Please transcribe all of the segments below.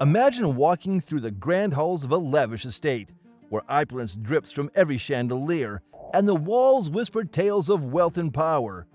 Imagine walking through the grand halls of a lavish estate, where opulence drips from every chandelier and the walls whisper tales of wealth and power.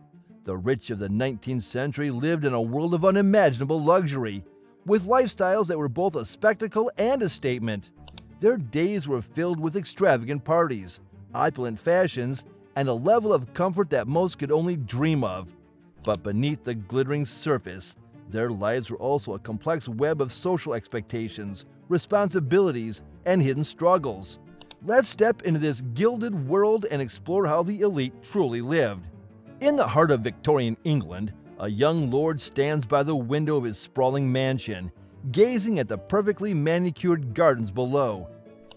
The rich of the 19th century lived in a world of unimaginable luxury, with lifestyles that were both a spectacle and a statement. Their days were filled with extravagant parties, opulent fashions, and a level of comfort that most could only dream of. But beneath the glittering surface, their lives were also a complex web of social expectations, responsibilities, and hidden struggles. Let's step into this gilded world and explore how the elite truly lived. In the heart of Victorian England, a young lord stands by the window of his sprawling mansion, gazing at the perfectly manicured gardens below.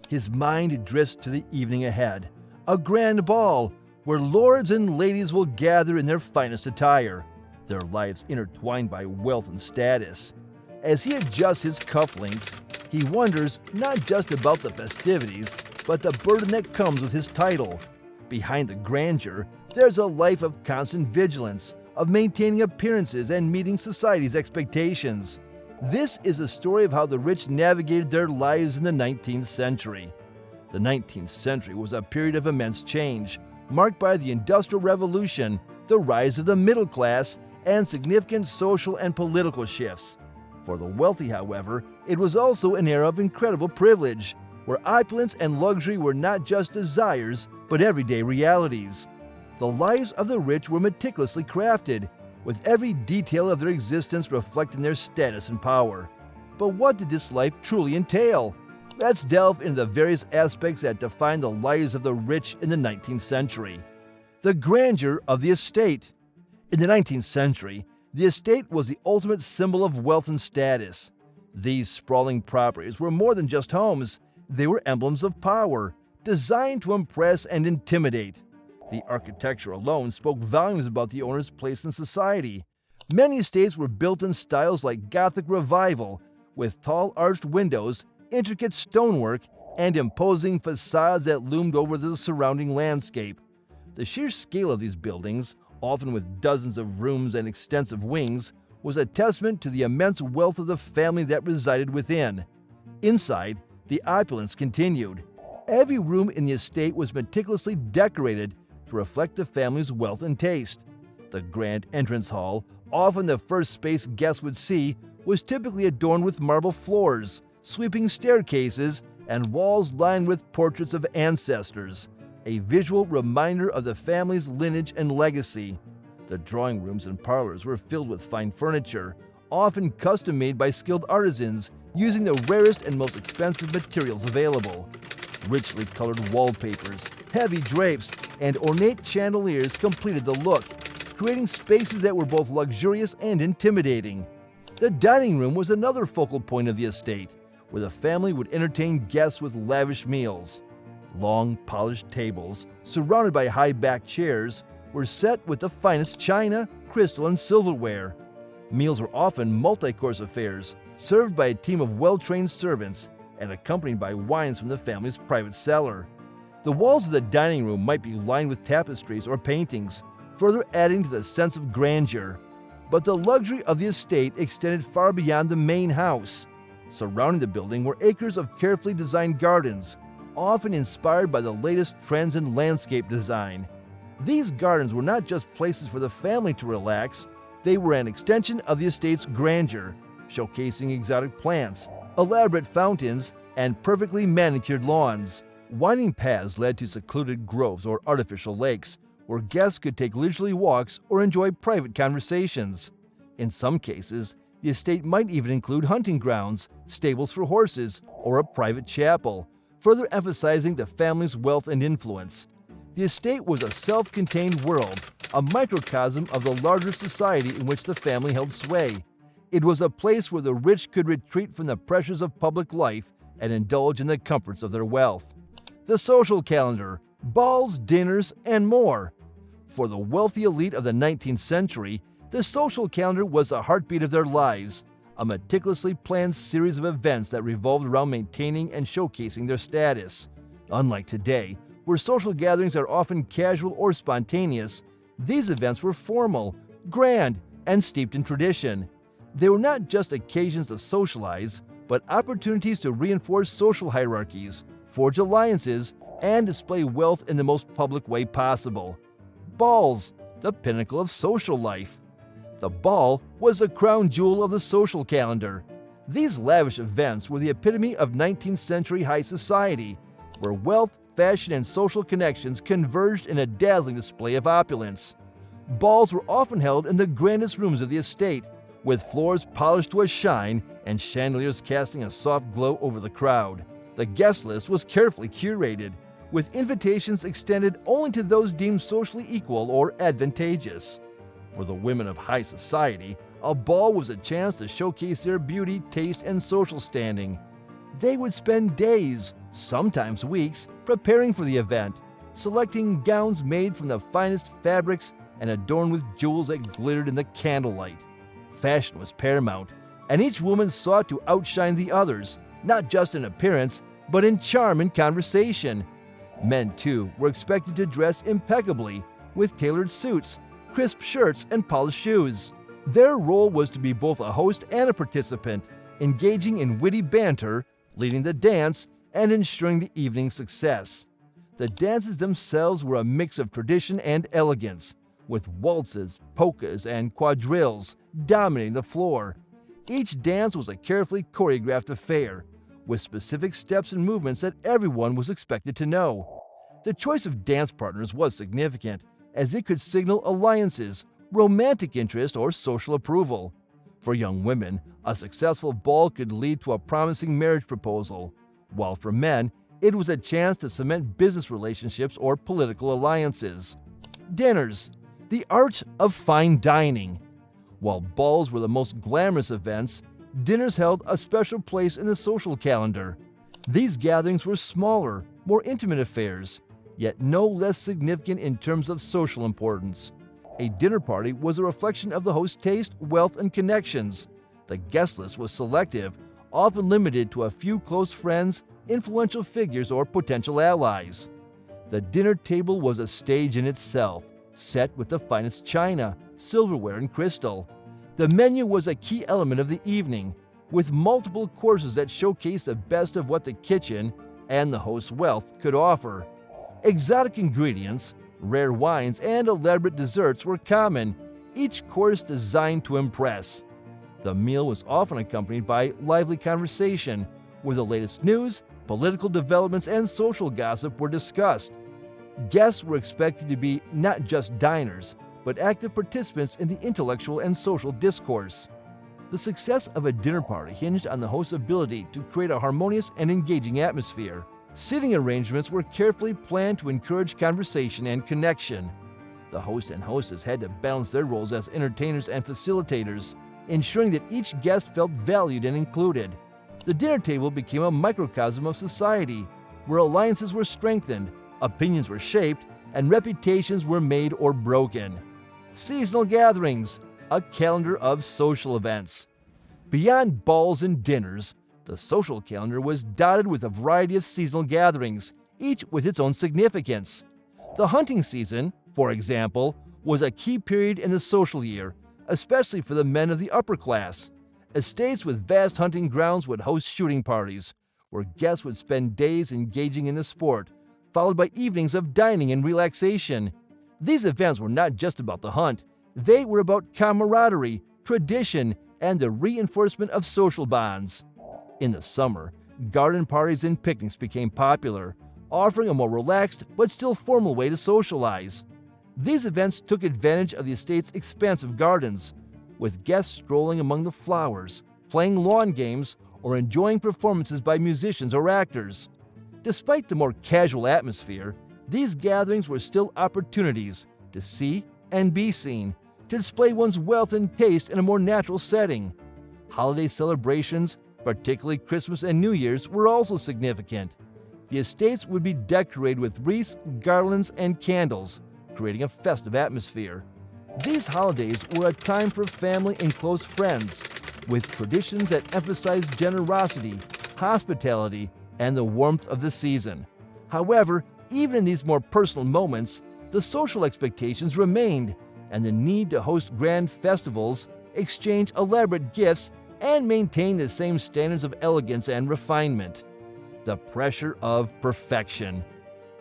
His mind drifts to the evening ahead, a grand ball where lords and ladies will gather in their finest attire, their lives intertwined by wealth and status. As he adjusts his cufflinks, he wonders not just about the festivities, but the burden that comes with his title. Behind the grandeur, there's a life of constant vigilance, of maintaining appearances and meeting society's expectations. This is a story of how the rich navigated their lives in the 19th century. The 19th century was a period of immense change, marked by the Industrial Revolution, the rise of the middle class, and significant social and political shifts. For the wealthy, however, it was also an era of incredible privilege, where opulence and luxury were not just desires, but everyday realities. The lives of the rich were meticulously crafted, with every detail of their existence reflecting their status and power. But what did this life truly entail? Let's delve into the various aspects that define the lives of the rich in the 19th century. The grandeur of the estate. In the 19th century, the estate was the ultimate symbol of wealth and status. These sprawling properties were more than just homes, they were emblems of power, designed to impress and intimidate. The architecture alone spoke volumes about the owner's place in society. Many estates were built in styles like Gothic Revival, with tall arched windows, intricate stonework, and imposing facades that loomed over the surrounding landscape. The sheer scale of these buildings, often with dozens of rooms and extensive wings, was a testament to the immense wealth of the family that resided within. Inside, the opulence continued. Every room in the estate was meticulously decorated to reflect the family's wealth and taste. The grand entrance hall, often the first space guests would see, was typically adorned with marble floors, sweeping staircases, and walls lined with portraits of ancestors, a visual reminder of the family's lineage and legacy. The drawing rooms and parlors were filled with fine furniture, often custom-made by skilled artisans using the rarest and most expensive materials available. Richly colored wallpapers, heavy drapes, and ornate chandeliers completed the look, creating spaces that were both luxurious and intimidating. The dining room was another focal point of the estate, where the family would entertain guests with lavish meals. Long, polished tables, surrounded by high-backed chairs, were set with the finest china, crystal, and silverware. Meals were often multi-course affairs, served by a team of well-trained servants and accompanied by wines from the family's private cellar. The walls of the dining room might be lined with tapestries or paintings, further adding to the sense of grandeur. But the luxury of the estate extended far beyond the main house. Surrounding the building were acres of carefully designed gardens, often inspired by the latest trends in landscape design. These gardens were not just places for the family to relax, they were an extension of the estate's grandeur, showcasing exotic plants, elaborate fountains, and perfectly manicured lawns. Winding paths led to secluded groves or artificial lakes, where guests could take leisurely walks or enjoy private conversations. In some cases, the estate might even include hunting grounds, stables for horses, or a private chapel, further emphasizing the family's wealth and influence. The estate was a self-contained world, a microcosm of the larger society in which the family held sway. It was a place where the rich could retreat from the pressures of public life and indulge in the comforts of their wealth. The social calendar, balls, dinners, and more. For the wealthy elite of the 19th century, the social calendar was the heartbeat of their lives, a meticulously planned series of events that revolved around maintaining and showcasing their status. Unlike today, where social gatherings are often casual or spontaneous, these events were formal, grand, and steeped in tradition. They were not just occasions to socialize, but opportunities to reinforce social hierarchies, forge alliances, and display wealth in the most public way possible. Balls, the pinnacle of social life. The ball was the crown jewel of the social calendar. These lavish events were the epitome of 19th century high society, where wealth, fashion, and social connections converged in a dazzling display of opulence. Balls were often held in the grandest rooms of the estate, with floors polished to a shine and chandeliers casting a soft glow over the crowd. The guest list was carefully curated, with invitations extended only to those deemed socially equal or advantageous. For the women of high society, a ball was a chance to showcase their beauty, taste, and social standing. They would spend days, sometimes weeks, preparing for the event, selecting gowns made from the finest fabrics and adorned with jewels that glittered in the candlelight. Fashion was paramount, and each woman sought to outshine the others, not just in appearance, but in charm and conversation. Men, too, were expected to dress impeccably, with tailored suits, crisp shirts, and polished shoes. Their role was to be both a host and a participant, engaging in witty banter, leading the dance, and ensuring the evening's success. The dances themselves were a mix of tradition and elegance, with waltzes, polkas, and quadrilles dominating the floor. Each dance was a carefully choreographed affair, with specific steps and movements that everyone was expected to know. The choice of dance partners was significant, as it could signal alliances, romantic interest, or social approval. For young women, a successful ball could lead to a promising marriage proposal, while for men, it was a chance to cement business relationships or political alliances. Dinners, the art of fine dining. While balls were the most glamorous events, dinners held a special place in the social calendar. These gatherings were smaller, more intimate affairs, yet no less significant in terms of social importance. A dinner party was a reflection of the host's taste, wealth, and connections. The guest list was selective, often limited to a few close friends, influential figures, or potential allies. The dinner table was a stage in itself, set with the finest china, silverware, and crystal. The menu was a key element of the evening, with multiple courses that showcased the best of what the kitchen and the host's wealth could offer. Exotic ingredients, rare wines, and elaborate desserts were common, each course designed to impress. The meal was often accompanied by lively conversation, where the latest news, political developments, and social gossip were discussed. Guests were expected to be not just diners, but active participants in the intellectual and social discourse. The success of a dinner party hinged on the host's ability to create a harmonious and engaging atmosphere. Seating arrangements were carefully planned to encourage conversation and connection. The host and hostess had to balance their roles as entertainers and facilitators, ensuring that each guest felt valued and included. The dinner table became a microcosm of society, where alliances were strengthened, opinions were shaped, and reputations were made or broken. Seasonal gatherings, a calendar of social events. Beyond balls and dinners, the social calendar was dotted with a variety of seasonal gatherings, each with its own significance. The hunting season, for example, was a key period in the social year, especially for the men of the upper class. Estates with vast hunting grounds would host shooting parties, where guests would spend days engaging in the sport, followed by evenings of dining and relaxation. These events were not just about the hunt. They were about camaraderie, tradition, and the reinforcement of social bonds. In the summer, garden parties and picnics became popular, offering a more relaxed but still formal way to socialize. These events took advantage of the estate's expansive gardens, with guests strolling among the flowers, playing lawn games, or enjoying performances by musicians or actors. Despite the more casual atmosphere, these gatherings were still opportunities to see and be seen, to display one's wealth and taste in a more natural setting. Holiday celebrations, particularly Christmas and New Year's, were also significant. The estates would be decorated with wreaths, garlands, and candles, creating a festive atmosphere. These holidays were a time for family and close friends, with traditions that emphasized generosity, hospitality, and the warmth of the season. However, even in these more personal moments, the social expectations remained, and the need to host grand festivals, exchange elaborate gifts, and maintain the same standards of elegance and refinement. The pressure of perfection.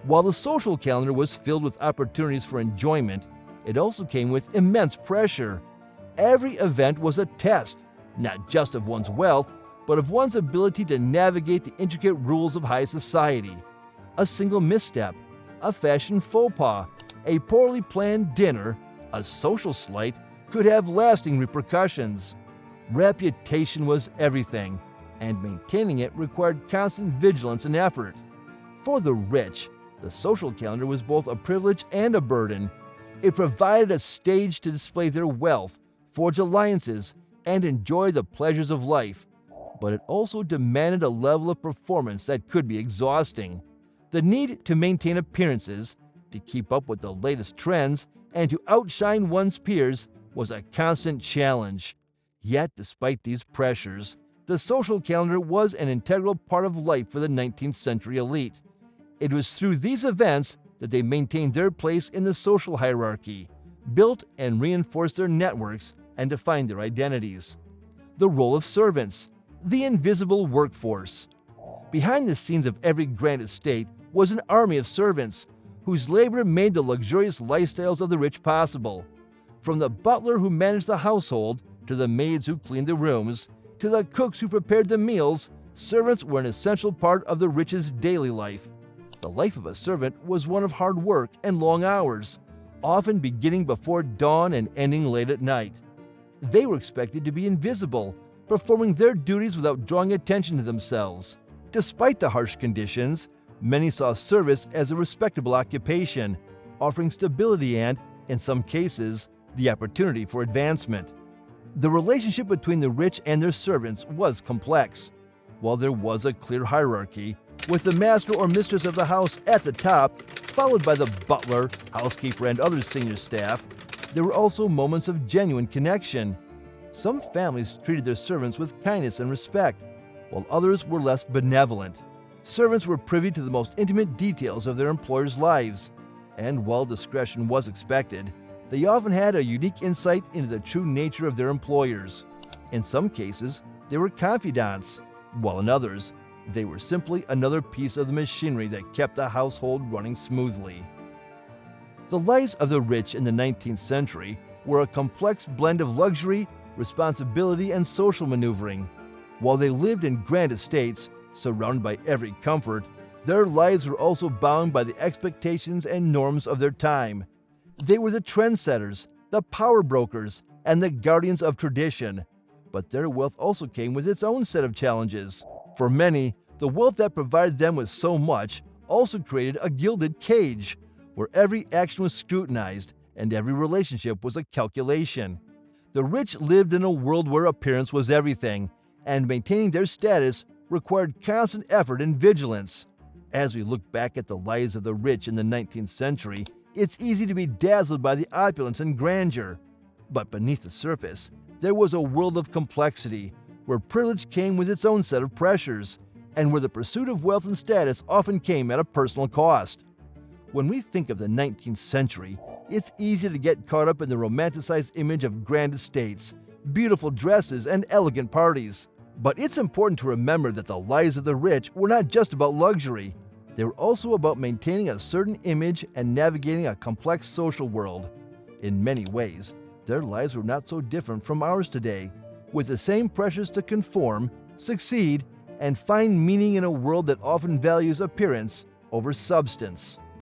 While the social calendar was filled with opportunities for enjoyment, it also came with immense pressure. Every event was a test, not just of one's wealth, but of one's ability to navigate the intricate rules of high society. A single misstep, a fashion faux pas, a poorly planned dinner, a social slight could have lasting repercussions. Reputation was everything, and maintaining it required constant vigilance and effort. For the rich, the social calendar was both a privilege and a burden. It provided a stage to display their wealth, forge alliances, and enjoy the pleasures of life. But it also demanded a level of performance that could be exhausting. The need to maintain appearances, to keep up with the latest trends, and to outshine one's peers was a constant challenge. Yet, despite these pressures, the social calendar was an integral part of life for the 19th century elite. It was through these events that they maintained their place in the social hierarchy, built and reinforced their networks, and defined their identities. The role of servants, the invisible workforce. Behind the scenes of every grand estate was an army of servants, whose labor made the luxurious lifestyles of the rich possible. From the butler who managed the household, to the maids who cleaned the rooms, to the cooks who prepared the meals, servants were an essential part of the rich's daily life. The life of a servant was one of hard work and long hours, often beginning before dawn and ending late at night. They were expected to be invisible, performing their duties without drawing attention to themselves. Despite the harsh conditions, many saw service as a respectable occupation, offering stability and, in some cases, the opportunity for advancement. The relationship between the rich and their servants was complex. While there was a clear hierarchy, with the master or mistress of the house at the top, followed by the butler, housekeeper, and other senior staff, there were also moments of genuine connection. Some families treated their servants with kindness and respect, while others were less benevolent. Servants were privy to the most intimate details of their employers' lives, and while discretion was expected, they often had a unique insight into the true nature of their employers. In some cases, they were confidants, while in others, they were simply another piece of the machinery that kept the household running smoothly. The lives of the rich in the 19th century were a complex blend of luxury, responsibility, and social maneuvering. While they lived in grand estates, surrounded by every comfort, their lives were also bound by the expectations and norms of their time. They were the trendsetters, the power brokers, and the guardians of tradition. But their wealth also came with its own set of challenges. For many, the wealth that provided them with so much also created a gilded cage, where every action was scrutinized and every relationship was a calculation. The rich lived in a world where appearance was everything, and maintaining their status required constant effort and vigilance. As we look back at the lives of the rich in the 19th century, it's easy to be dazzled by the opulence and grandeur. But beneath the surface, there was a world of complexity, where privilege came with its own set of pressures, and where the pursuit of wealth and status often came at a personal cost. When we think of the 19th century, it's easy to get caught up in the romanticized image of grand estates, beautiful dresses, and elegant parties. But it's important to remember that the lives of the rich were not just about luxury. They were also about maintaining a certain image and navigating a complex social world. In many ways, their lives were not so different from ours today, with the same pressures to conform, succeed, and find meaning in a world that often values appearance over substance.